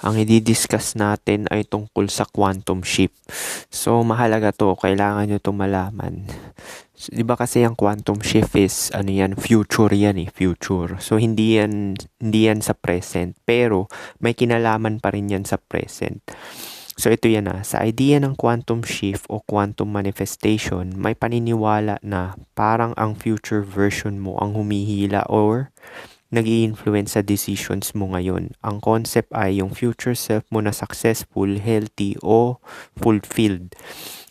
Ang i-discuss natin ay tungkol sa quantum shift. So, mahalaga to. Kailangan nyo itong malaman. So, di ba kasi yung quantum shift is, future yan eh, future. So, hindi yan sa present. Pero, may kinalaman pa rin yan sa present. So, ito yan sa idea ng quantum shift o quantum manifestation, may paniniwala na parang ang future version mo ang humihila or nag-i-influence sa decisions mo ngayon. Ang concept ay yung future self mo na successful, healthy, o fulfilled.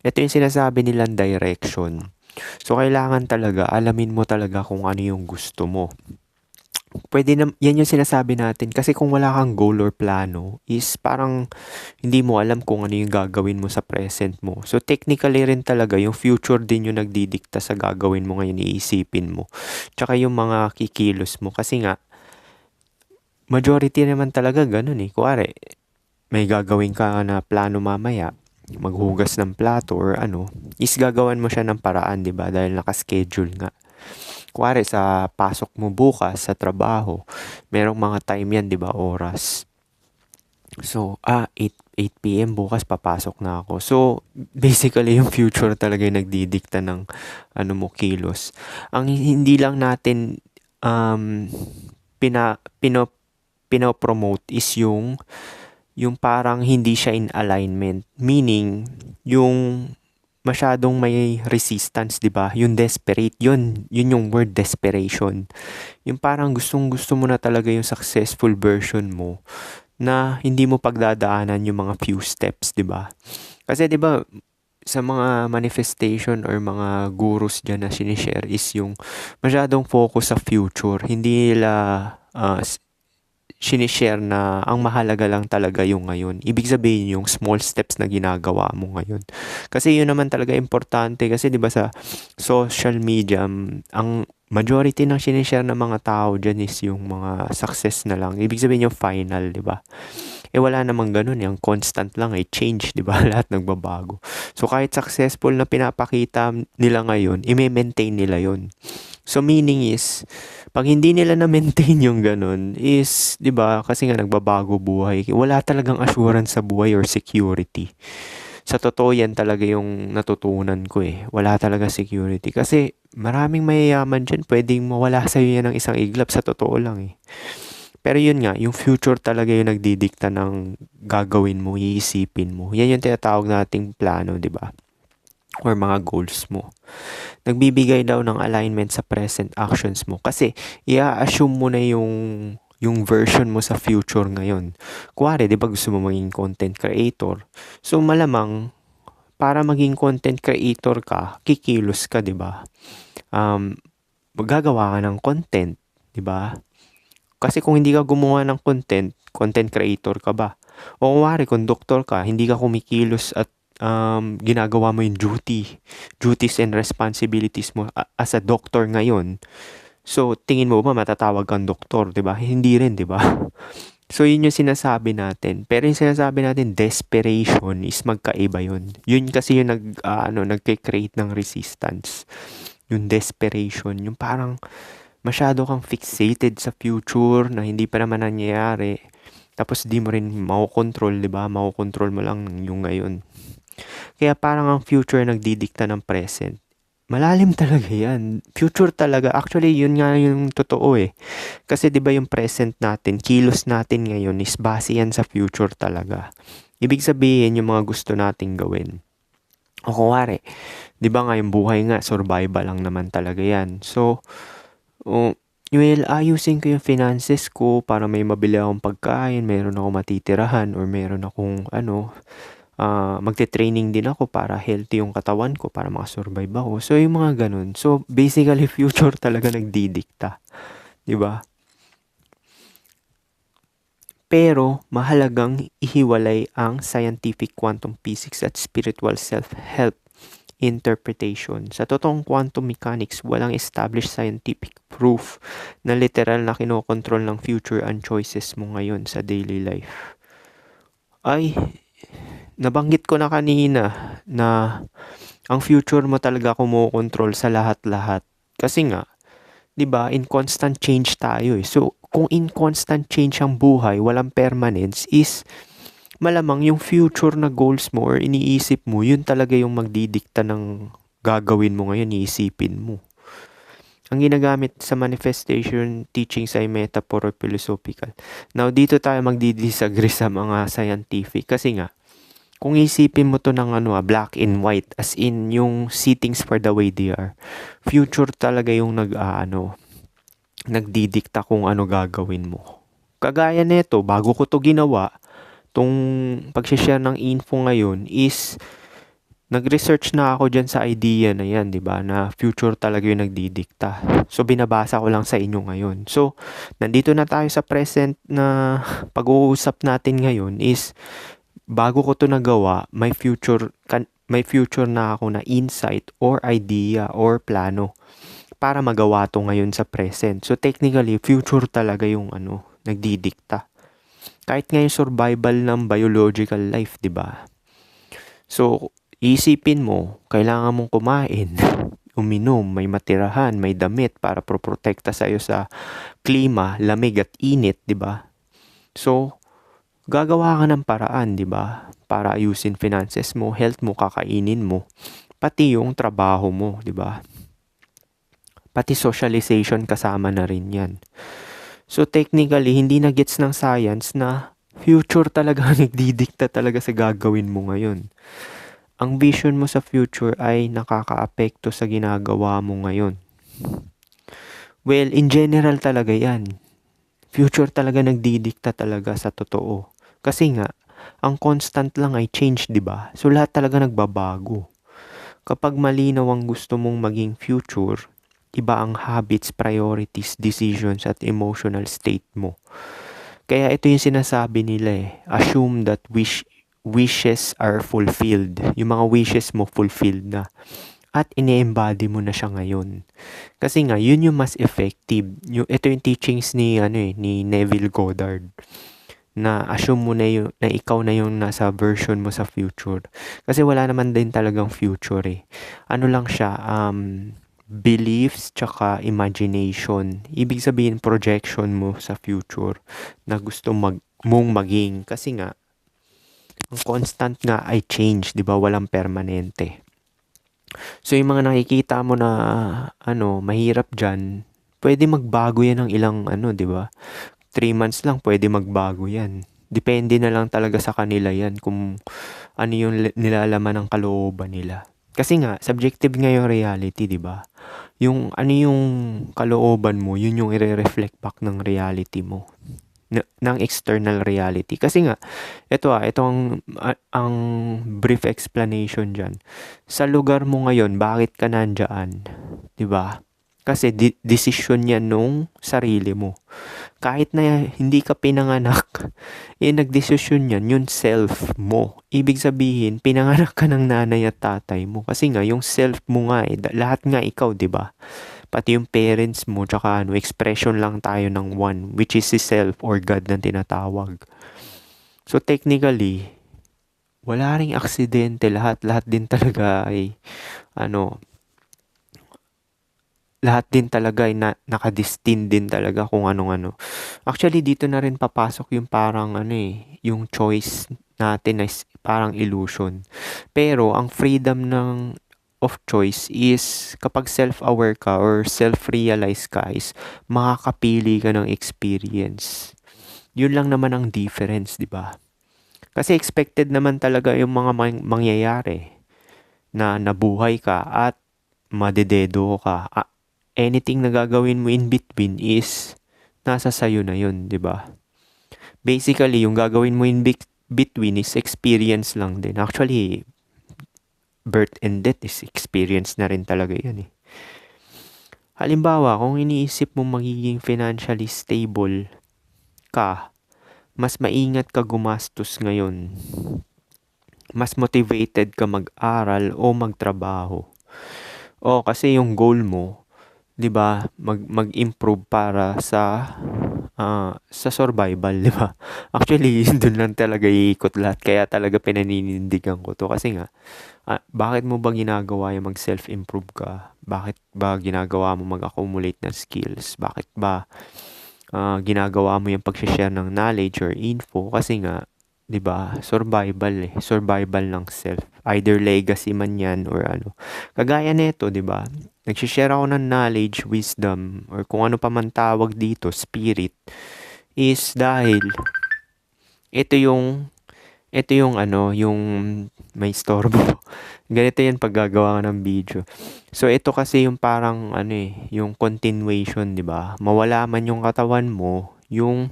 Ito yung sinasabi nilang direction. So, kailangan talaga, alamin mo talaga kung ano yung gusto mo. Yan yung sinasabi natin. Kasi kung wala kang goal or plano, is parang hindi mo alam kung ano yung gagawin mo sa present mo. So, technically rin talaga, yung future din yung nagdidikta sa gagawin mo ngayon, iisipin mo. Tsaka yung mga kikilos mo. Kasi nga, majority naman talaga ganun eh. Kuwari, may gagawin ka na plano mamaya, maghugas ng plato or is gagawan mo siya ng paraan, di ba? Dahil nakaschedule nga. Kuwari, sa pasok mo bukas sa trabaho, merong mga time yan, di ba? Oras. So, 8 p.m. bukas papasok na ako. So, basically, yung future talaga yung nagdidikta ng kilos. Ang hindi lang natin pinopromote is yung parang hindi siya in alignment. Meaning, yung masyadong may resistance, di ba? Yung desperate, yun yung word desperation. Yung parang gustong-gusto mo na talaga yung successful version mo na hindi mo pagdadaanan yung mga few steps, di ba? Kasi di ba sa mga manifestation or mga gurus dyan na sinishare is yung masyadong focus sa future. Hindi nila sinishare na ang mahalaga lang talaga yung ngayon. Ibig sabihin yung small steps na ginagawa mo ngayon. Kasi yun naman talaga importante kasi 'di ba sa social media, ang majority ng sinishare ng mga tao dyan is yung mga success na lang. Ibig sabihin yung final, 'di ba? Wala namang ganun, yung constant lang change, 'di ba? Lahat nagbabago. So kahit successful na pinapakita nila ngayon, i-maintain nila 'yon. So meaning is, pag hindi nila na-maintain yung ganun is, 'di ba, kasi nga nagbabago buhay, wala talagang assurance sa buhay or security. Sa totoo yan talaga yung natutunan ko Wala talaga security. Kasi maraming mayayaman dyan, pwedeng mawala sa'yo yan ng isang iglap, sa totoo lang Pero yun nga, yung future talaga yung nagdidikta ng gagawin mo, iisipin mo. Yan yung tinatawag nating plano, 'di ba? Or mga goals mo. Nagbibigay daw ng alignment sa present actions mo. Kasi, i-assume mo na yung version mo sa future ngayon. Kuwari, di ba gusto mo maging content creator? So, malamang, para maging content creator ka, kikilos ka, di ba? Magagawa ka ng content, di ba? Kasi kung hindi ka gumawa ng content creator ka ba? O kuwari, kung doktor ka, hindi ka kumikilos at ginagawa mo yung duties and responsibilities mo as a doctor ngayon. So, tingin mo ba matatawag kang doktor, 'di ba? Hindi rin, 'di ba? So, yun yung sinasabi natin. Pero yung sinasabi natin, desperation is magkaiba yun. Yun kasi yung nagke-create ng resistance. Yung desperation, yung parang masyado kang fixated sa future na hindi pa naman nangyayari. Tapos di mo rin makokontrol, 'di ba? Makokontrol mo lang yung ngayon. Kaya parang ang future nagdidikta ng present. Malalim talaga yan. Future talaga. Actually, yun nga yung totoo Kasi 'di ba yung present natin, kilos natin ngayon is base yan sa future talaga. Ibig sabihin yung mga gusto nating gawin. O kuwari, 'di ba nga yung buhay nga, survival lang naman talaga yan. So, ayusin ko yung finances ko para may mabili akong pagkain, meron akong matitirahan, or meron akong magte-training din ako para healthy yung katawan ko, para makasurvive ako. So, yung mga ganun. So, basically, future talaga nagdidikta. 'Di ba? Pero, mahalagang ihiwalay ang scientific quantum physics at spiritual self-help interpretation. Sa totoong quantum mechanics, walang established scientific proof na literal na kinokontrol ng future and choices mo ngayon sa daily life. Ay, nabanggit ko na kanina na ang future mo talaga kumokontrol sa lahat-lahat. Kasi nga, 'di ba, in constant change tayo So, kung in constant change ang buhay, walang permanence, is malamang yung future na goals mo or iniisip mo, yun talaga yung magdidikta ng gagawin mo ngayon, iisipin mo. Ang ginagamit sa manifestation teachings ay metaphor or philosophical. Now, dito tayo magdi-disagree sa mga scientific kasi nga, kung isipin mo to ng black and white, as in yung see things for the way they are, future talaga yung nagdidikta kung ano gagawin mo. Kagaya nito, bago ko to ginawa, tong pag-share ng info ngayon is nag-research na ako dyan sa idea na yan, di ba? Na future talaga yung nagdidikta. So, binabasa ko lang sa inyo ngayon. So, nandito na tayo sa present na pag-uusap natin ngayon is bago ko to nagawa, may future na ako na insight or idea or plano para magawa to ngayon sa present. So, technically, future talaga yung nagdidikta. Kahit nga yung survival ng biological life, di ba? So, isipin mo, kailangan mong kumain, uminom, may matirahan, may damit para protekta sa'yo sa klima, lamig at init, di ba? So, gagawa ka ng paraan, di ba? Para ayusin finances mo, health mo, kakainin mo, pati yung trabaho mo, di ba? Pati socialization kasama na rin yan. So, technically, hindi na gets ng science na future talaga nagdidikta talaga sa gagawin mo ngayon. Ang vision mo sa future ay nakakaapekto sa ginagawa mo ngayon. Well, in general talaga yan. Future talaga nagdidikta talaga sa totoo. Kasi nga, ang constant lang ay change, di ba? So, lahat talaga nagbabago. Kapag malinaw ang gusto mong maging future, iba ang habits, priorities, decisions at emotional state mo. Kaya ito yung sinasabi nila assume that wishes are fulfilled. Yung mga wishes mo fulfilled na. At ine-embody mo na siya ngayon. Kasi nga, yun yung mas effective. Ito yung teachings ni Neville Goddard. Na assume mo na ikaw na yung nasa version mo sa future. Kasi wala naman din talagang future Ano lang siya, beliefs tsaka imagination. Ibig sabihin projection mo sa future na gusto mong maging. Kasi nga, ang constant nga ay change, di ba? Walang permanente. So, yung mga nakikita mo na, mahirap dyan, pwede magbago yan ng ilang, di ba? 3 months lang, pwede magbago yan. Depende na lang talaga sa kanila yan kung ano yung nilalaman ng kalooban nila. Kasi nga, subjective nga yung reality, di ba? Yung ano yung kalooban mo, yun yung i-reflect back ng reality mo. Ng external reality. Kasi nga, ito ang brief explanation dyan. Sa lugar mo ngayon, bakit ka nandyan? Diba? Kasi decision yan nung sarili mo. Kahit na hindi ka pinanganak, nagdesisyon yan, yung self mo. Ibig sabihin, pinanganak ka ng nanay at tatay mo. Kasi nga, yung self mo nga, lahat nga ikaw, diba? Pati yung parents mo, tsaka expression lang tayo ng one, which is si self or God na tinatawag. So, technically, wala ring aksidente. Lahat din talaga ay, lahat din talaga ay nakadestined din talaga kung anong. Actually, dito na rin papasok yung parang yung choice natin is parang illusion. Pero, ang freedom of choice is kapag self-aware ka or self-realize ka is makakapili ka ng experience. Yun lang naman ang difference, di ba? Kasi expected naman talaga yung mga mangyayari na nabuhay ka at madededo ka. Anything na gagawin mo in between is nasa sayo na yun, di ba? Basically, yung gagawin mo in between is experience lang din. Actually, birth and death is experience na rin talaga yan Halimbawa, kung iniisip mo magiging financially stable ka, mas maingat ka gumastos ngayon. Mas motivated ka mag-aral o magtrabaho. Kasi yung goal mo, 'di ba, mag-improve para sa survival, 'di ba? Actually, doon lang talaga iikot lahat. Kaya talaga pinaninindigan ko to kasi nga bakit mo ba ginagawa yung mag-self-improve ka? Bakit ba ginagawa mo mag-accumulate ng skills? Bakit ba ginagawa mo yung pag-share ng knowledge or info kasi nga, 'di ba? Survival ng self. Either legacy man 'yan or ano. Kagaya nito, 'di ba? Nag-share ako ng knowledge, wisdom, or kung ano pa man tawag dito, spirit, is dahil ito yung ano, yung may istorbo. Ganito yan pag gagawa ka ng video. So, ito kasi yung parang, ano yung continuation, di ba? Mawala man yung katawan mo, yung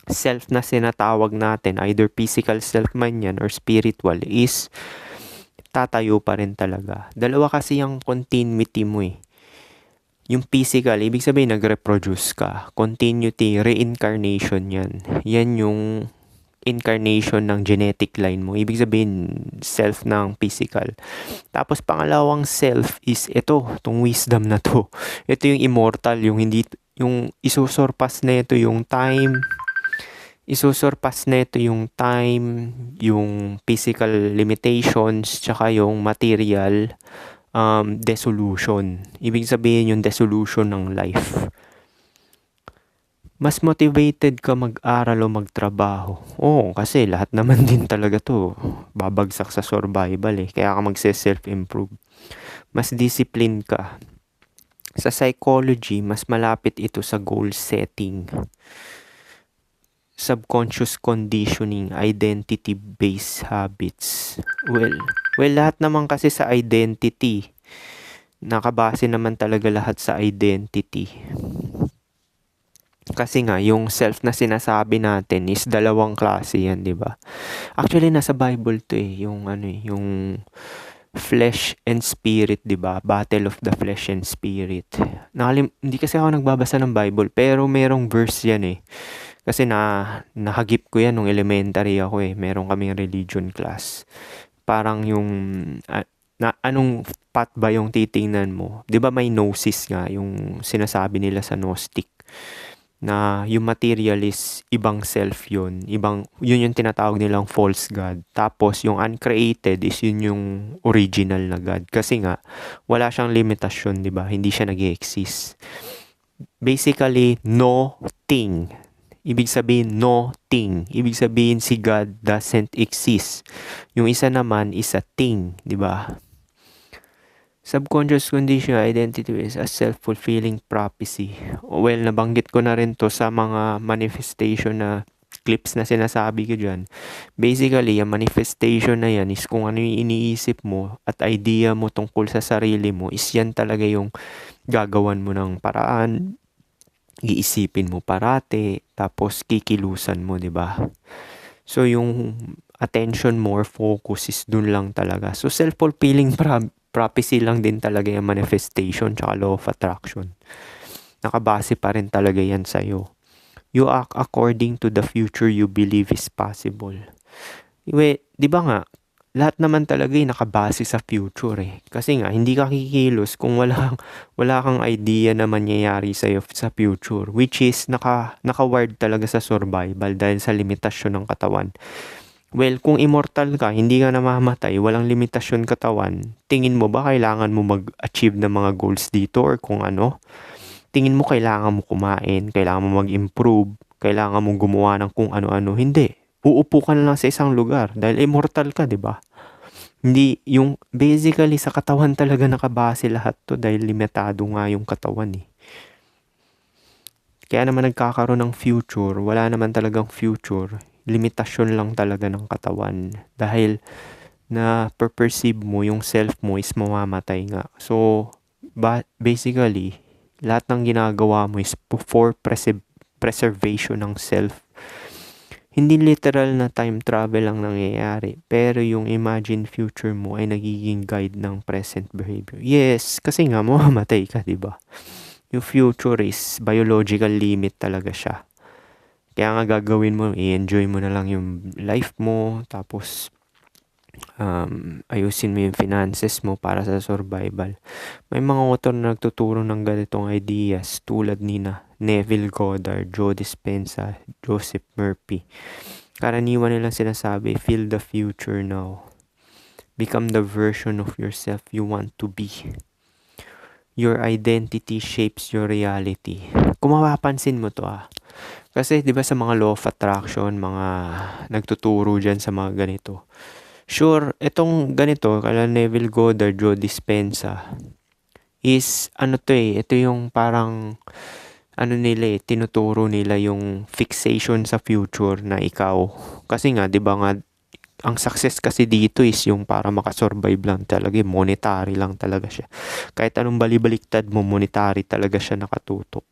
self na sinatawag natin, either physical self man yan or spiritual, is tatayo pa rin talaga. Dalawa kasi yung continuity mo eh. Yung physical, ibig sabihin nag-reproduce ka. Continuity, reincarnation yan. Yan yung incarnation ng genetic line mo. Ibig sabihin, self ng physical. Tapos, pangalawang self is itong wisdom na to. Ito yung immortal, yung hindi, yung isusurpass na ito yung time, yung physical limitations, tsaka yung material dissolution. Ibig sabihin yung dissolution ng life. Mas motivated ka mag-aral o magtrabaho. Oo, kasi lahat naman din talaga to babagsak sa survival eh. Kaya ka magse-self-improve. Mas discipline ka. Sa psychology, mas malapit ito sa goal setting. Subconscious conditioning, identity-based habits. Well, lahat naman kasi sa identity. Nakabase naman talaga lahat sa identity. Kasi nga, yung self na sinasabi natin is dalawang klase yan, di ba? Actually, nasa Bible to eh, yung flesh and spirit, di ba? Battle of the flesh and spirit. Hindi kasi ako nagbabasa ng Bible, pero merong verse yan eh. Kasi nahagip ko yan nung elementary ako eh. Meron kaming religion class. Parang yung, anong path ba yung titingnan mo? Di ba may gnosis nga, yung sinasabi nila sa Gnostic, na yung material is ibang self yun. Yun yung tinatawag nilang false God. Tapos yung uncreated is yun yung original na God. Kasi nga, wala siyang limitasyon, di ba? Hindi siya nag-exist. Basically, no thing. Ibig sabihin, no thing. Ibig sabihin, si God doesn't exist. Yung isa naman is a thing, di ba? Subconscious condition identity is a self-fulfilling prophecy. Well, nabanggit ko na rin to sa mga manifestation na clips na sinasabi ko dyan. Basically, yung manifestation na yan is kung ano yung iniisip mo at idea mo tungkol sa sarili mo, is yan talaga yung gagawan mo ng paraan, iisipin mo parate, tapos kikilusan mo, di ba? So, yung attention more focus is dun lang talaga. So, self-fulfilling prophecy lang din talaga yung manifestation tsaka law of attraction. Nakabase pa rin talaga yan sa'yo. You act according to the future you believe is possible. Di ba nga, lahat naman talaga yung nakabase sa future eh. Kasi nga, hindi ka kikilos kung wala kang idea na mangyayari sa'yo sa future. Which is, naka-wired talaga sa survival dahil sa limitasyon ng katawan. Well, kung immortal ka, hindi ka namamatay, walang limitasyon katawan, tingin mo ba kailangan mo mag-achieve ng mga goals dito or kung ano? Tingin mo kailangan mo kumain, kailangan mo mag-improve, kailangan mo gumawa ng kung ano-ano? Hindi. Uupo ka na lang sa isang lugar dahil immortal ka, di ba? Hindi, yung basically sa katawan talaga nakabase lahat to dahil limitado nga yung katawan eh. Kaya naman nagkakaroon ng future, wala naman talagang future. Limitasyon lang talaga ng katawan dahil na perceive mo yung self mo is mamamatay nga. So, basically, lahat ng ginagawa mo is for preservation ng self. Hindi literal na time travel lang nangyayari, pero yung imagine future mo ay nagiging guide ng present behavior. Yes, kasi nga mamamatay ka, di ba? Yung future is biological limit talaga siya. Kaya nga gagawin mo, i-enjoy mo na lang yung life mo, tapos ayusin mo yung finances mo para sa survival. May mga author na nagtuturo ng ganitong ideas tulad ni Neville Goddard, Joe Dispenza, Joseph Murphy. Karaniwan nilang sinasabi, feel the future now. Become the version of yourself you want to be. Your identity shapes your reality. Kung mapapansin mo to kasi 'di ba sa mga law of attraction, mga nagtuturo diyan sa mga ganito. Sure, itong ganito kala Neville Goddard, Joe Dispenza is ano to ito yung parang ano nila tinuturo nila yung fixation sa future na ikaw. Kasi nga 'di ba nga ang success kasi dito is yung para makasurvive lang talaga, monetary lang talaga siya. Kahit anong balibaliktad mo, monetary talaga siya nakatutok.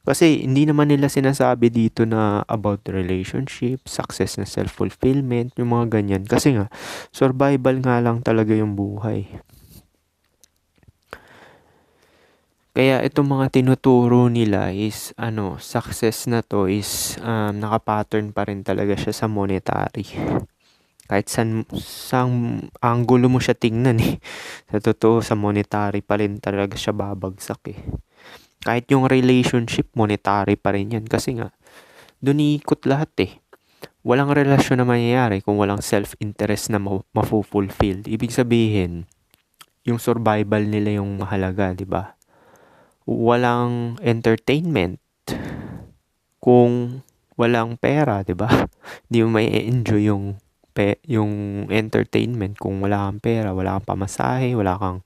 Kasi hindi naman nila sinasabi dito na about relationship, success na self-fulfillment, yung mga ganyan. Kasi nga, survival nga lang talaga yung buhay. Kaya itong mga tinuturo nila is success na to is nakapattern pa rin talaga siya sa monetary. Kahit sang anggulo mo siya tingnan sa totoo, sa monetary pa rin talaga siya babagsak Kahit yung relationship, monetary pa rin yan. Kasi nga, dun iikot lahat Walang relasyon na mangyayari kung walang self-interest na mafulfill. Ibig sabihin, yung survival nila yung mahalaga, di ba? Walang entertainment kung walang pera, di ba? Di mo may enjoy yung entertainment kung wala kang pera, wala kang pamasahe, wala kang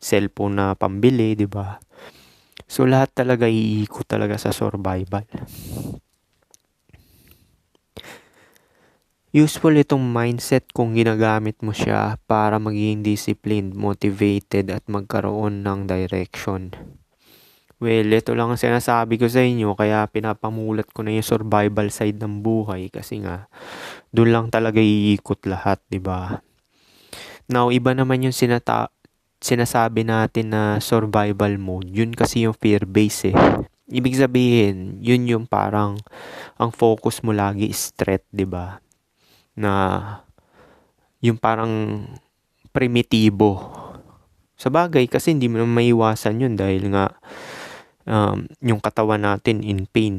cellphone na pambili, di ba? So lahat talaga iikot talaga sa survival. Useful itong mindset kung ginagamit mo siya para maging disciplined, motivated at magkaroon ng direction. Well, ito lang ang sinasabi ko sa inyo kaya pinapamulat ko na yung survival side ng buhay kasi nga doon lang talaga iikot lahat, 'di ba? Now, iba naman yung sinasabi natin na survival mode. Yun kasi yung fear base Ibig sabihin, yun yung parang ang focus mo lagi is threat, 'di ba? Na yung parang primitibo. Sa bagay kasi hindi mo naman maiwasan yun dahil nga yung katawan natin in pain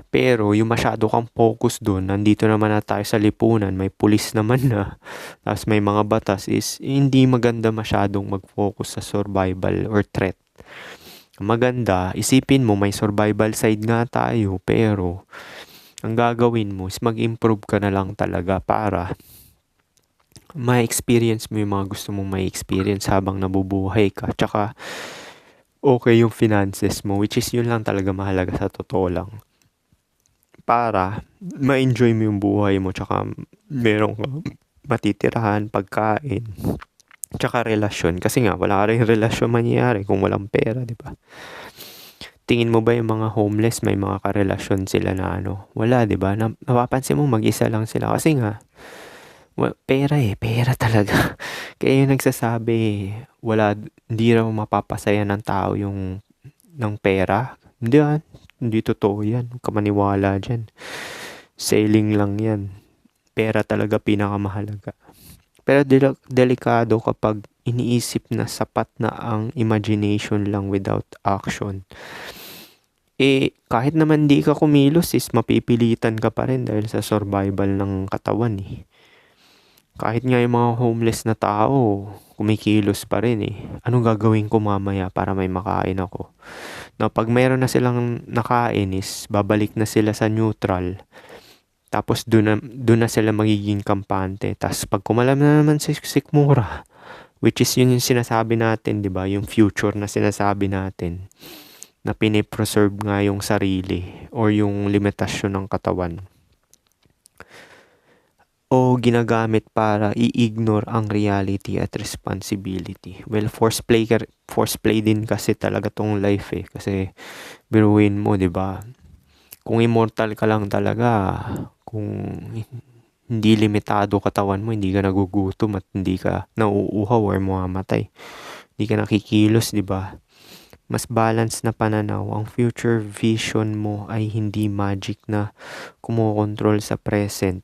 Pero yung masyado kang focus doon, nandito naman na tayo sa lipunan, may pulis naman na, tapos may mga batas is hindi maganda masyadong mag-focus sa survival or threat. Maganda, isipin mo may survival side nga tayo pero ang gagawin mo is mag-improve ka na lang talaga para ma-experience mo yung mga gusto mong ma-experience habang nabubuhay ka. Tsaka okay yung finances mo, which is yun lang talaga mahalaga sa totoo lang. Para ma-enjoy mo yung buhay mo, tsaka meron ka matitirahan, pagkain, tsaka relasyon. Kasi nga, wala rin relasyon mangyayari kung walang pera, di ba? Tingin mo ba yung mga homeless, may mga karelasyon sila na Wala, di ba? Napapansin mo, mag-isa lang sila. Kasi nga, pera pera talaga. Kaya yung nagsasabi, hindi raw mapapasaya ng tao yung ng pera. Hindi totoo yan. Huwag ka maniwala dyan. Selling lang yan. Pera talaga pinakamahalaga. Pero delikado kapag iniisip na sapat na ang imagination lang without action. Kahit naman di ka kumilos mapipilitan ka pa rin dahil sa survival ng katawan Kahit nga yung mga homeless na tao, kumikilos pa rin Anong gagawin ko mamaya para may makain ako? Na pag mayroon na silang nakain babalik na sila sa neutral. Tapos doon na sila magiging kampante. Tapos pag kumalam na naman si sikmura, which is yun yung sinasabi natin, di ba? Yung future na sinasabi natin na pinipreserve nga yung sarili or yung limitasyon ng katawan. O ginagamit para i-ignore ang reality at responsibility. Well, force play din kasi talaga tong life kasi biruin mo, 'di ba? Kung immortal ka lang talaga, kung hindi limitado katawan mo, hindi ka nagugutom at hindi ka nauuhaw or mamamatay. Hindi ka nakikilos, 'di ba? Mas balanced na pananaw, ang future vision mo ay hindi magic na kumokontrol sa present.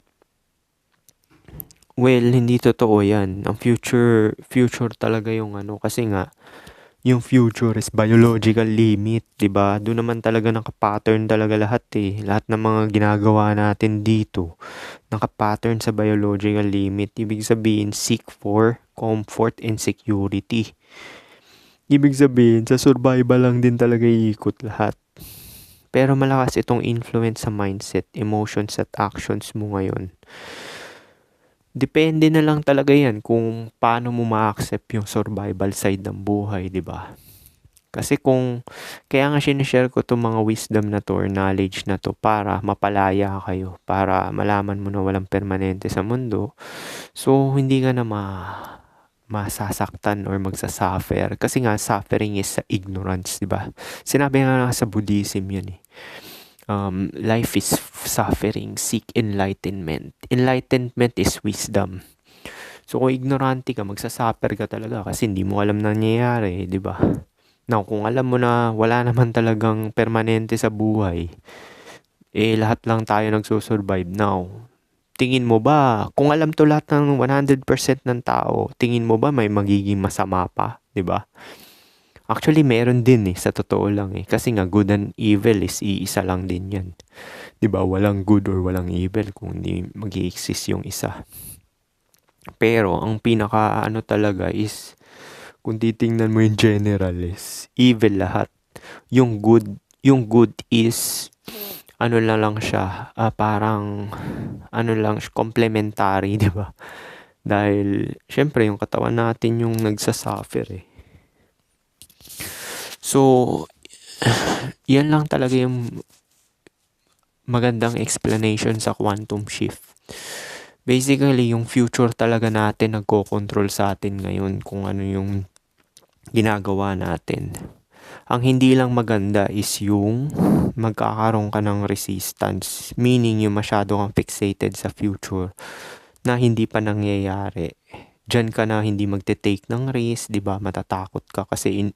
Well, hindi totoo yan. Ang future talaga yung kasi nga, yung future is biological limit, 'di ba? Doon naman talaga naka-pattern talaga lahat Lahat ng mga ginagawa natin dito, naka-pattern sa biological limit. Ibig sabihin, seek for comfort and security. Ibig sabihin, sa survival lang din talaga iikot lahat. Pero malakas itong influence sa mindset, emotions at actions mo ngayon. Depende na lang talaga yan kung paano mo ma-accept yung survival side ng buhay, di ba? Kasi kaya nga sinishare ko itong mga wisdom na to or knowledge na to para mapalaya kayo, para malaman mo na walang permanente sa mundo. So, hindi ka na masasaktan or magsasuffer. Kasi nga, suffering is sa ignorance, di ba? Sinabi nga sa Buddhism yun eh. Life is suffering, seek enlightenment. Enlightenment is wisdom. So, kung ignorante ka, magsasuffer ka talaga kasi hindi mo alam nangyayari, di ba? Now, kung alam mo na wala naman talagang permanente sa buhay, lahat lang tayo nagsusurvive. Now, tingin mo ba, kung alam to lahat ng 100% ng tao, tingin mo ba may magiging masama pa, 'di ba? Actually, meron din sa totoo lang Kasi nga, good and evil is iisa lang din yan. 'Di ba? Walang good or walang evil kung hindi mag-i-exist yung isa. Pero, ang pinaka talaga is, kung titingnan mo yung general is evil lahat. Yung good is lang siya, parang lang complementary, 'di ba? Dahil syempre yung katawan natin yung nagsasuffer. So, yan lang talaga yung magandang explanation sa quantum shift. Basically, yung future talaga natin nagko-control sa atin ngayon kung ano yung ginagawa natin. Ang hindi lang maganda is yung magkakaroon ka ng resistance, meaning yung masyado kang fixated sa future na hindi pa nangyayari. Diyan ka na hindi magte-take ng risk, 'di ba? Matatakot ka kasi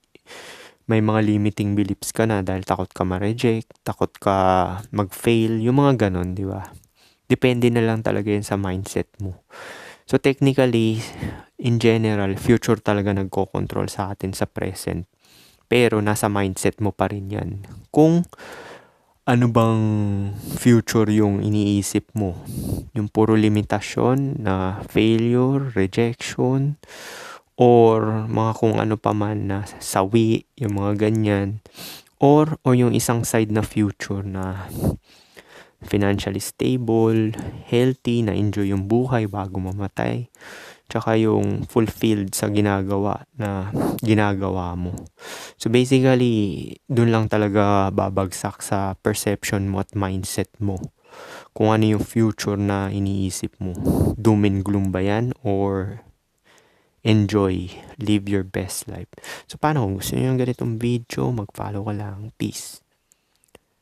may mga limiting beliefs ka na dahil takot ka ma-reject, takot ka mag-fail, yung mga ganon, 'di ba? Depende na lang talaga yan sa mindset mo. So technically, in general, future talaga nagko-control sa atin sa present. Pero nasa mindset mo pa rin yan. Kung ano bang future yung iniisip mo. Yung puro limitasyon na failure, rejection, or mga kung ano pa man na sawi, yung mga ganyan. Or yung isang side na future na financially stable, healthy, na enjoy yung buhay bago mamatay. Tsaka yung fulfilled sa ginagawa mo. So basically, dun lang talaga babagsak sa perception mo at mindset mo. Kung ano yung future na iniisip mo. Doom and gloom ba yan? Or enjoy, live your best life. So paano kung gusto nyo yung ganitong video, mag-follow ka lang. Peace.